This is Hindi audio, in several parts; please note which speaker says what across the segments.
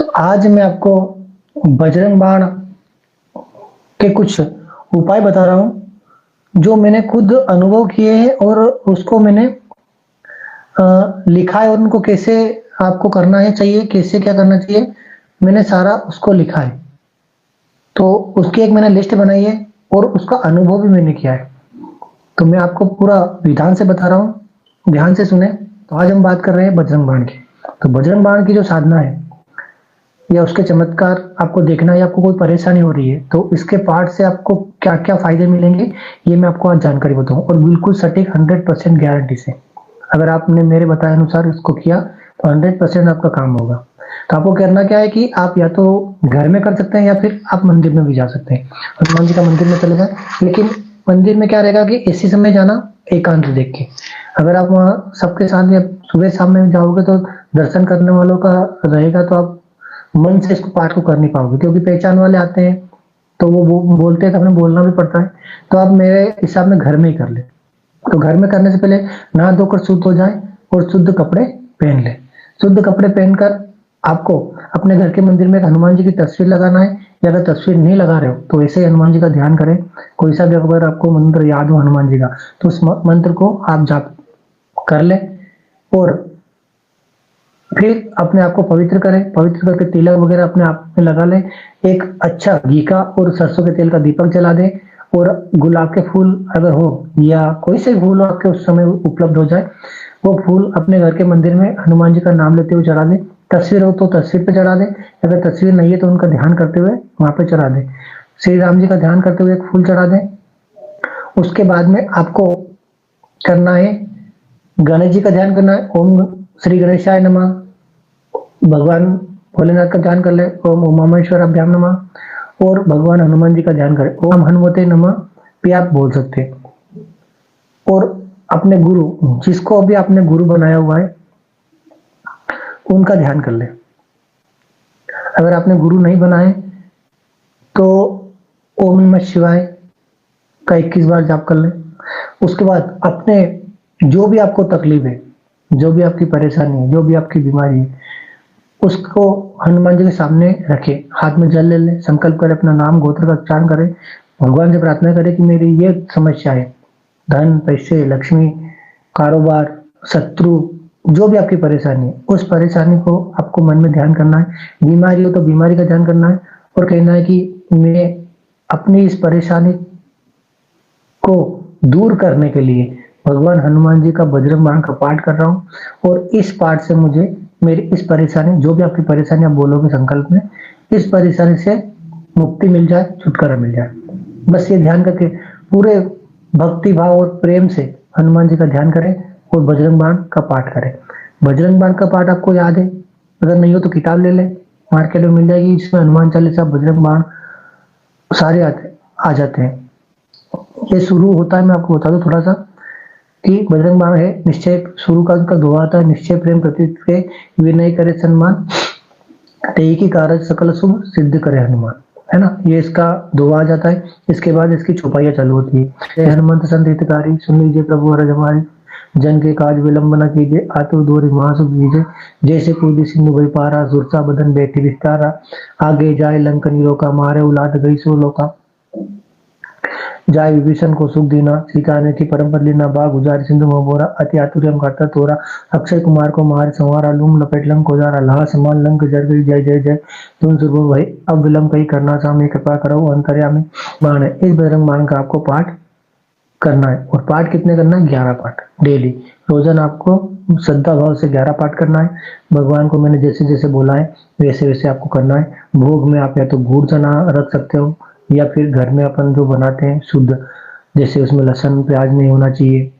Speaker 1: तो आज मैं आपको बजरंग बाण के कुछ उपाय बता रहा हूँ, जो मैंने खुद अनुभव किए हैं और उसको मैंने लिखा है और उनको कैसे आपको करना है चाहिए, कैसे क्या करना चाहिए, मैंने सारा उसको लिखा है। तो उसकी एक मैंने लिस्ट बनाई है और उसका अनुभव भी मैंने किया है। तो मैं आपको पूरा विधान से बता रहा हूँ, ध्यान से सुने। तो आज हम बात कर रहे हैं बजरंग बाण की। तो बजरंग बाण की जो साधना है या उसके चमत्कार आपको देखना है या आपको कोई परेशानी हो रही है, तो इसके पाठ से आपको क्या-क्या फ़ायदे मिलेंगे, ये मैं आपको आज जानकारी बताऊँ और बिल्कुल सटीक 100% गारंटी से। अगर आपने मेरे बताए अनुसार इसको किया, तो 100% आपका काम होगा। तो आपको करना क्या है कि आप या तो घर में कर सकते हैं या फिर आप मंदिर में भी जा सकते हैं। हनुमान जी का मंदिर में चले जाएँ, लेकिन मंदिर में क्या रहेगा कि इसी समय जाना, एकांत देख के। अगर आप वहाँ सबके साथ या सुबह-शाम में जाओगे तो दर्शन करने वालों का रहेगा, तो आप मन से इसको पाठ को कर नहीं पाओगे, क्योंकि पहचान वाले आते हैं तो वो बोलते हैं तो हमें बोलना भी पड़ता है। तो आप मेरे हिसाब में घर में ही कर लें। तो घर में करने से पहले नहा धोकर शुद्ध हो जाएं और शुद्ध कपड़े पहन लें। शुद्ध कपड़े पहनकर आपको अपने घर के मंदिर में एक हनुमान जी की तस्वीर लगाना है, या अगर तस्वीर नहीं लगा रहे हो तो ऐसे ही हनुमान जी का ध्यान करें। कोई सा भी अगर आपको मंत्र याद हो हनुमान जी का, तो उस मंत्र को आप जाप कर लें और फिर अपने आप को पवित्र करें। पवित्र करके तिलक वगैरह अपने आप में लगा लें। एक अच्छा घी का और सरसों के तेल का दीपक जला दें और गुलाब के फूल अगर हो या कोई से फूल आपके उस समय उपलब्ध हो जाए, वो फूल अपने घर के मंदिर में हनुमान जी का नाम लेते हुए चढ़ा दें। तस्वीर हो तो तस्वीर पे चढ़ा दें, अगर तस्वीर नहीं है तो उनका ध्यान करते हुए वहां पे चढ़ा दें। श्री राम जी का ध्यान करते हुए एक फूल चढ़ा दें। उसके बाद में आपको करना है, गणेश जी का ध्यान करना है। ओम श्री गणेशाय नमः। भगवान भोलेनाथ का ध्यान कर ले, ओम उमामेश्वराभ्याम नमः। और भगवान हनुमान जी का ध्यान करें, ओम हनुमते नमः भी आप बोल सकते हैं। और अपने गुरु, जिसको अभी आपने गुरु बनाया हुआ है, उनका ध्यान कर ले। अगर आपने गुरु नहीं बनाए तो ओम नमः शिवाय का 21 बार जाप कर लें। उसके बाद अपने जो भी आपको तकलीफ है, जो भी आपकी परेशानी है, जो भी आपकी बीमारी है, उसको हनुमान जी के सामने रखे, हाथ में जल ले लें, संकल्प करें, अपना नाम गोत्र का उच्चारण करें, भगवान से प्रार्थना करें कि मेरी ये समस्या है, धन, पैसे, लक्ष्मी, कारोबार, शत्रु, जो भी आपकी परेशानी है, उस परेशानी को आपको मन में ध्यान करना है। बीमारी हो तो बीमारी का ध्यान करना है और कहना है कि मैं अपनी इस परेशानी को दूर करने के लिए भगवान हनुमान जी का बजरंग बाण का पाठ कर रहा हूँ और इस पाठ से मुझे मेरी इस परेशानी, जो भी आपकी परेशानी आप बोलोगे संकल्प में, इस परेशानी से मुक्ति मिल जाए, छुटकारा मिल जाए। बस ये ध्यान करके पूरे भक्ति भाव और प्रेम से हनुमान जी का ध्यान करें और बजरंग बाण का पाठ करें। बजरंग बाण का पाठ आपको याद है? अगर नहीं हो तो किताब ले लें, मार्केट में मिल जाएगी, इसमें हनुमान चालीसा, बजरंग बाण सारे आ जाते हैं। ये शुरू होता है, मैं आपको बता दूं थोड़ा सा कि बजरंग बाण है निश्चय, शुरू का उनका दुआ आता है, निश्चय प्रेम प्रतीत के विनय करे सम्मान, तेई की कारज सकल शुभ सिद्ध करे हनुमान, है ना। ये इसका दुआ आ जाता है। इसके बाद इसकी चौपाइयाँ चालू होती है। जय हनुमंत संत हितकारी, सुन लीजिए प्रभु अरज हमारी, जन के काज विलंब न कीजिए, आतुर दोरी महासुख कीजिए। जैसे कूदी सिंधु भई पारा, सुरसा बदन बैठी विस्तारा, आगे जाए लंक निरोका, मारे उलाद गई सो लोका। जाय विभीषण को सुख देना, सीता ने थी परम पद लेना, बाग उजारी सिंधु मोरा, अति आतुर्यम करता तोरा, अक्षय कुमार को मार संवारा, लूम लपेट लंक को जारा, लाह समान लंक जर गई, जय जय जय। तुम सुरभु भाई अब विलंब कहीं करना, सामने कृपा करो अंतर्यामी। बाण है, इस बजरंग बाण का आपको पाठ करना है और पाठ कितने करना है? 11 पाठ डेली। रोजाना आपको श्रद्धा भाव से 11 पाठ करना है। भगवान को मैंने जैसे जैसे बोला है वैसे वैसे आपको करना है। भोग में आप या तो गुड़ चना रख सकते हो या फिर घर में अपन जो बनाते हैं शुद्ध, जैसे उसमें लहसुन प्याज नहीं होना चाहिए।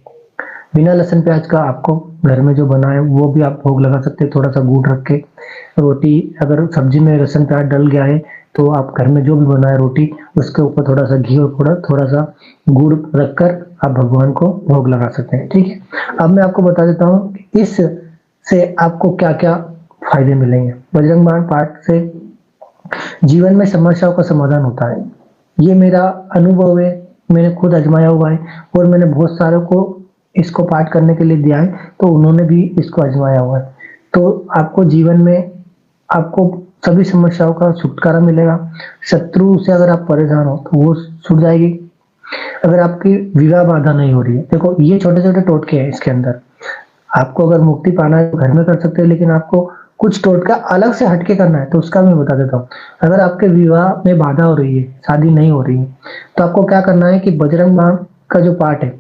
Speaker 1: बिना लहसुन प्याज का आपको घर में जो बना है वो भी आप भोग लगा सकते हैं, थोड़ा सा गुड़ रख के। रोटी, अगर सब्जी में लहसुन प्याज डल गया है तो आप घर में जो भी बनाए रोटी, उसके ऊपर थोड़ा सा घी और थोड़ा थोड़ा सा गुड़ रखकर आप भगवान को भोग लगा सकते हैं, ठीक है। अब मैं आपको बता देता हूँ कि इस से आपको क्या क्या फायदे मिलेंगे। बजरंग बाण पाठ से जीवन में समस्याओं का समाधान होता है। ये मेरा अनुभव है, मैंने खुद आजमाया हुआ है और मैंने बहुत सारों को इसको पाठ करने के लिए दिया है, तो उन्होंने भी इसको आजमाया हुआ है। तो आपको जीवन में आपको सभी समस्याओं का छुटकारा मिलेगा। शत्रु से अगर आप परेशान हो तो वो छूट जाएगी। अगर आपकी विवाह बाधा नहीं हो रही है, देखो ये छोटे-छोटे टोटके हैं इसके अंदर। आपको अगर मुक्ति पाना है तो घर में कर सकते हैं, लेकिन आपको कुछ टोटका अलग से हटके करना है तो उसका मैं बता देता हूँ। अगर आपके विवाह में बाधा हो रही है, शादी नहीं हो रही है, तो आपको क्या करना है कि बजरंग बाण का जो पाठ है,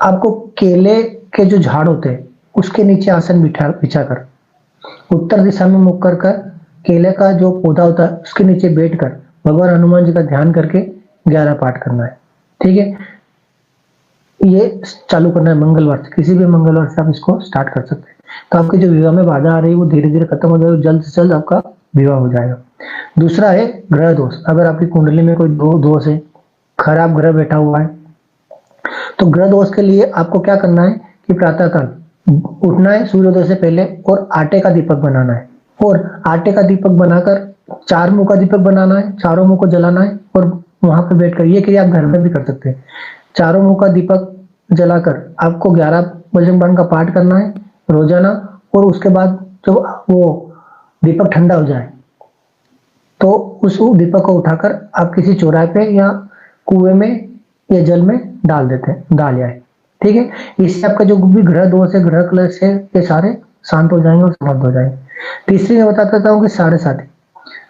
Speaker 1: आपको केले के जो झाड़ होते हैं, उसके नीचे आसन बिछाकर उत्तर दिशा में मुख कर कर केले का जो पौधा होता है उसके नीचे बैठकर भगवान हनुमान जी का ध्यान करके 11 पाठ करना है। ठीक है? ये चालू करना है मंगलवार से, किसी भी मंगलवार से आप इसको स्टार्ट कर सकते हैं। तो आपके जो विवाह में बाधा आ रही है वो धीरे-धीरे खत्म हो जाएगी, जल्द से जल्द आपका विवाह हो जाएगा। दूसरा है ग्रह दोष। अगर आपकी कुंडली में कोई दोष है, खराब ग्रह बैठा हुआ है, तो ग्रह दोष के लिए आपको क्या करना है कि प्रातःकाल उठना है सूर्योदय से पहले और आटे का दीपक बनाना है, और आटे का दीपक बनाकर 4 मुंह का दीपक बनाना है, चारों मुंह को जलाना है और वहां पे बैठकर ये क्रिया आप घर में भी कर सकते हैं। चारों मुंह का दीपक जलाकर आपको 11 बजरंग बाण का पाठ करना है रोजाना, और उसके बाद जब वो दीपक ठंडा हो जाए तो उस दीपक को उठाकर आप किसी चौराहे पे या कुएं में या जल में डाल जाए। ठीक है? इससे आपका जो भी ग्रह दोष है, ग्रह क्लेश है, ये सारे शांत हो जाएंगे और समाप्त हो जाएंगे। तीसरी मैं बता देता हूँ कि साढ़े साथी।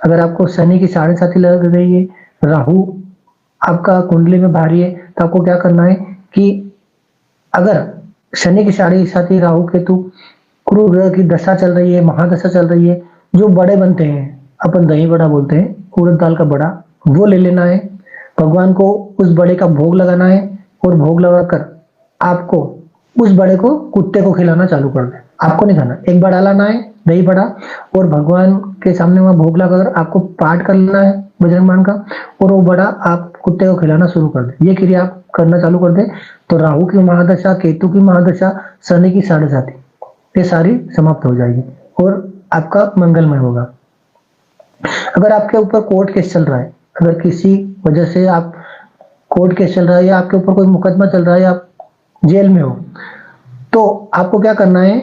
Speaker 1: अगर आपको शनि की साढ़े साथी लग रही है, राहु आपका कुंडली में भारी है, तो आपको क्या करना है कि अगर शनि की साढ़े साथी, राहु केतु, गुरु ग्रह की दशा चल रही है, महादशा चल रही है, जो बड़े बनते हैं, अपन दही बड़ा बोलते हैं, उड़द दाल का बड़ा, वो ले लेना है। भगवान को उस बड़े का भोग लगाना है और भोग लगाकर आपको उस बड़े को कुत्ते को खिलाना चालू कर दे। आपको नहीं खाना, एक बड़ा लाना है दही बड़ा और भगवान के सामने वहां भोग लगाकर आपको पाठ कर लेना है बजरंग बाण का, और वो बड़ा आप कुत्ते को खिलाना शुरू कर दे। ये क्रिया आप करना चालू कर दे तो राहु की महादशा, केतु की महादशा, शनि की साढ़े साथी, ये सारी समाप्त हो जाएगी और आपका मंगलमय होगा। अगर आपके ऊपर कोर्ट केस चल रहा है, अगर किसी वजह से आप कोर्ट केस चल रहा है या आपके ऊपर कोई मुकदमा चल रहा है या आप जेल में हो, तो आपको क्या करना है,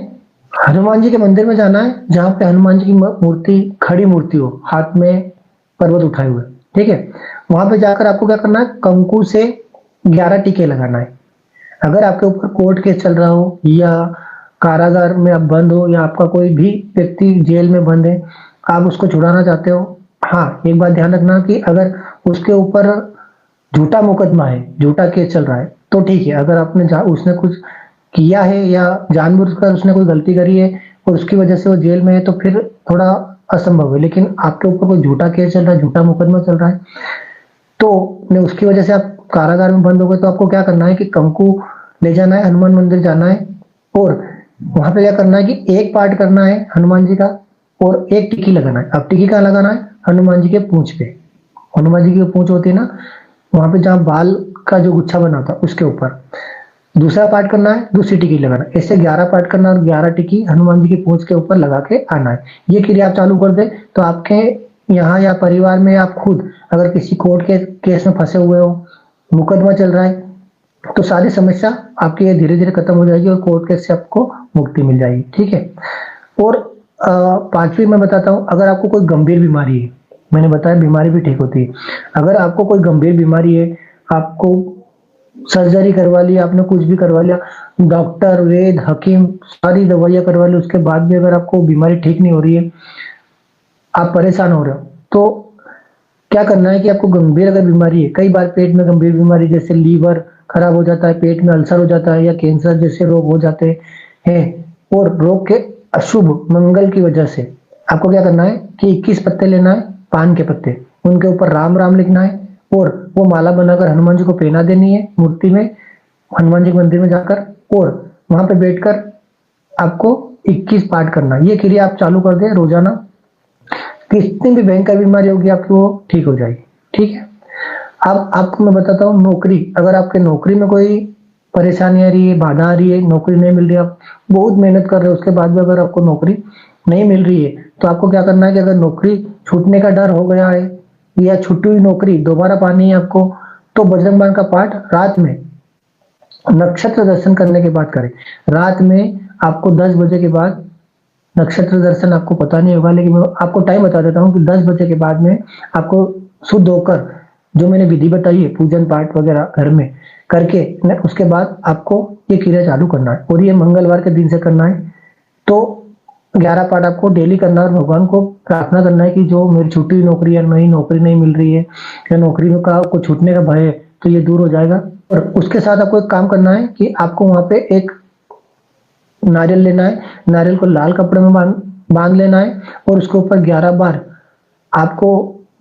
Speaker 1: हनुमान जी के मंदिर में जाना है जहां पे हनुमान जी की मूर्ति, खड़ी मूर्ति हो, हाथ में पर्वत उठाए हुए। ठीक है? वहां पे जाकर आपको क्या करना है, कंकु से 11 टीके लगाना है। अगर आपके ऊपर कोर्ट केस चल रहा हो या कारागार में आप बंद हो या आपका कोई भी व्यक्ति जेल में बंद है, आप उसको छुड़ाना चाहते हो, हाँ एक बात ध्यान रखना कि अगर उसके ऊपर झूठा मुकदमा है, झूठा केस चल रहा है, तो ठीक है। अगर उसने कुछ किया है या जानबूझकर उसने कोई गलती करी है और उसकी वजह से वो जेल में है, तो फिर थोड़ा असंभव है। लेकिन आपके ऊपर कोई झूठा केस चल रहा है, झूठा मुकदमा चल रहा है, तो उसकी वजह से आप कारागार में बंद हो गए, तो आपको क्या करना है कि कंकु ले जाना है, हनुमान मंदिर जाना है और वहां पे क्या करना है कि एक पाठ करना है हनुमान जी का और एक टिक्की लगाना है। अब टिक्की कहाँ लगाना है, हनुमान जी के पूंछ पे। हनुमान जी की पूंछ होती है ना, वहां पे जहाँ बाल का जो गुच्छा बना होता है उसके ऊपर दूसरा पार्ट करना है, दूसरी टिक्की लगाना है। ऐसे 11 पार्ट करना और 11 टिक्की हनुमान जी की पूंछ के ऊपर लगा के आना है। ये क्रिया आप चालू कर दे तो आपके यहाँ या परिवार में आप खुद अगर किसी कोर्ट के केस में फंसे हुए हो, मुकदमा चल रहा है, तो सारी समस्या आपकी ये धीरे धीरे खत्म हो जाएगी और कोर्ट केस से आपको मुक्ति मिल जाएगी। ठीक है? और पांचवी मैं बताता हूँ, अगर आपको कोई गंभीर बीमारी है, मैंने बताया बीमारी भी ठीक होती है। अगर आपको कोई गंभीर बीमारी है, आपको सर्जरी करवा लिया, आपने कुछ भी करवा लिया, डॉक्टर, वैद्य, हकीम सारी दवाइयां करवा ली, उसके बाद भी अगर आपको बीमारी ठीक नहीं हो रही है, आप परेशान हो रहे हो, तो क्या करना है कि आपको गंभीर अगर बीमारी है, कई बार पेट में गंभीर बीमारी जैसे लीवर खराब हो जाता है, पेट में अल्सर हो जाता है या कैंसर जैसे रोग हो जाते हैं, और रोग के अशुभ मंगल की वजह से आपको क्या करना है कि 21 पत्ते लेना है, पान के पत्ते, उनके ऊपर राम राम लिखना है और वो माला बनाकर हनुमान जी को पहना देनी है मूर्ति में, हनुमान जी के मंदिर में जाकर, और वहां पे बैठकर आपको 21 पाठ करना। ये क्रिया आप चालू कर दे रोजाना, कितनी भी भयंकर बीमारी होगी आपकी वो ठीक हो जाएगी। ठीक है? अब आपको मैं बताता हूँ नौकरी। अगर आपके नौकरी में कोई परेशानी आ रही है, बाधा आ रही है, नौकरी नहीं मिल रही है, आप बहुत मेहनत कर रहे हो, उसके बाद भी अगर आपको नौकरी नहीं मिल रही है, तो आपको क्या करना है कि अगर नौकरी छूटने का डर हो गया है या छुट्टी हुई नौकरी दोबारा पानी है आपको, तो बजरंग बाण का पाठ रात में नक्षत्र दर्शन करने के बाद करें। रात में आपको 10 बजे के बाद नक्षत्र दर्शन आपको पता नहीं होगा, लेकिन मैं आपको टाइम बता देता हूँ कि 10 बजे के बाद में आपको शुद्ध होकर जो मैंने विधि बताई है पूजन पाठ वगैरह घर में करके उसके बाद आपको ये क्रिया चालू करना है, और ये मंगलवार के दिन से करना है। तो 11 पाठ आपको डेली करना है और भगवान को प्रार्थना करना है कि जो मेरी छूटी हुई नौकरी या नई नौकरी नहीं मिल रही है या नौकरी में का को छूटने का भय है तो ये दूर हो जाएगा। और उसके साथ आपको एक काम करना है कि आपको वहां पे एक नारियल लेना है, नारियल को लाल कपड़े में बांध लेना है और उसके ऊपर 11 बार आपको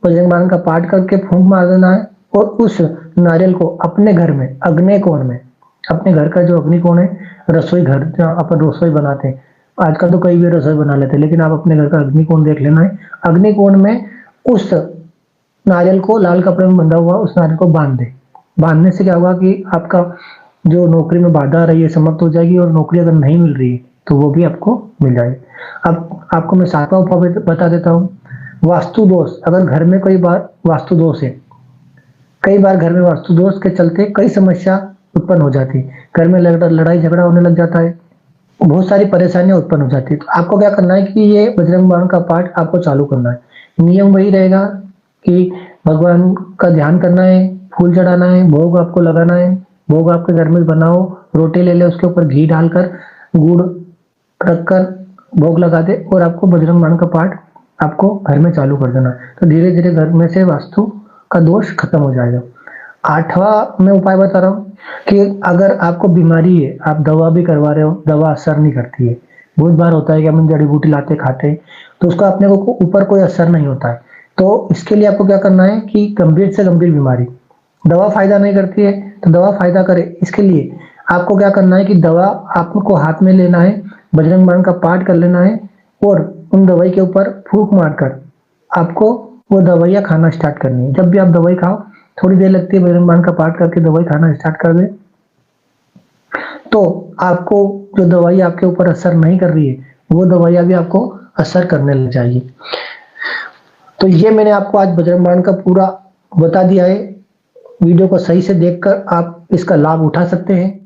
Speaker 1: बजरंग बाण का पाठ करके फूंक मार देना है, और उस नारियल को अपने घर में अग्नि कोण में, अपने घर का जो अग्नि कोण है, रसोई घर जहाँ अपन रसोई बनाते हैं, आजकल तो कई भी रसोई बना लेते हैं, लेकिन आप अपने घर का अग्नि कोण देख लेना है। अग्नि कोण में उस नारियल को लाल कपड़े में बंधा हुआ उस नारियल को बांध दे। बांधने से क्या होगा कि आपका जो नौकरी में बाधा आ रही है समाप्त हो जाएगी, और नौकरी अगर नहीं मिल रही है तो वो भी आपको मिल जाएगी। अब आपको मैं 7वां उपाय बता देता हूँ। वास्तु दोष, अगर घर में कई बार वास्तु दोष है, कई बार घर में वास्तु दोष के चलते कई समस्या उत्पन्न हो जाती है, घर में लड़ाई झगड़ा होने लग जाता है, बहुत सारी परेशानियां उत्पन्न हो जाती है। तो आपको क्या करना है कि ये बजरंग बाण का पाठ आपको चालू करना है। नियम वही रहेगा कि भगवान का ध्यान करना है, फूल चढ़ाना है, भोग आपको लगाना है, भोग आपके घर में बनाओ, रोटी ले ले, उसके ऊपर घी डालकर गुड़ रखकर भोग लगा दे, और आपको बजरंग बाण का पाठ आपको घर में चालू कर देना। तो धीरे धीरे घर में से वास्तु का दोष खत्म हो जाएगा। 8वां मैं उपाय बता रहा हूँ कि अगर आपको बीमारी है, आप दवा भी करवा रहे हो, दवा असर नहीं करती है, बहुत बार होता है कि हम जड़ी बूटी लाते खाते हैं तो उसका अपने को ऊपर कोई असर नहीं होता है, तो इसके लिए आपको क्या करना है कि गंभीर से गंभीर बीमारी, दवा फायदा नहीं करती है तो दवा फायदा करे, इसके लिए आपको क्या करना है कि दवा आपको हाथ में लेना है, बजरंग बाण का पाठ कर लेना है, और उन दवाई के ऊपर फूंक मारकर आपको वो दवाइयाँ खाना स्टार्ट करनी है। जब भी आप दवाई खाओ, थोड़ी देर लगती है, बजरंग बाण का पाठ करके दवाई खाना स्टार्ट कर दे, तो आपको जो दवाई आपके ऊपर असर नहीं कर रही है वो दवाइयाँ भी आपको असर करने लग जाएगी। तो ये मैंने आपको आज बजरंग बाण का पूरा बता दिया है। वीडियो को सही से देखकर आप इसका लाभ उठा सकते हैं।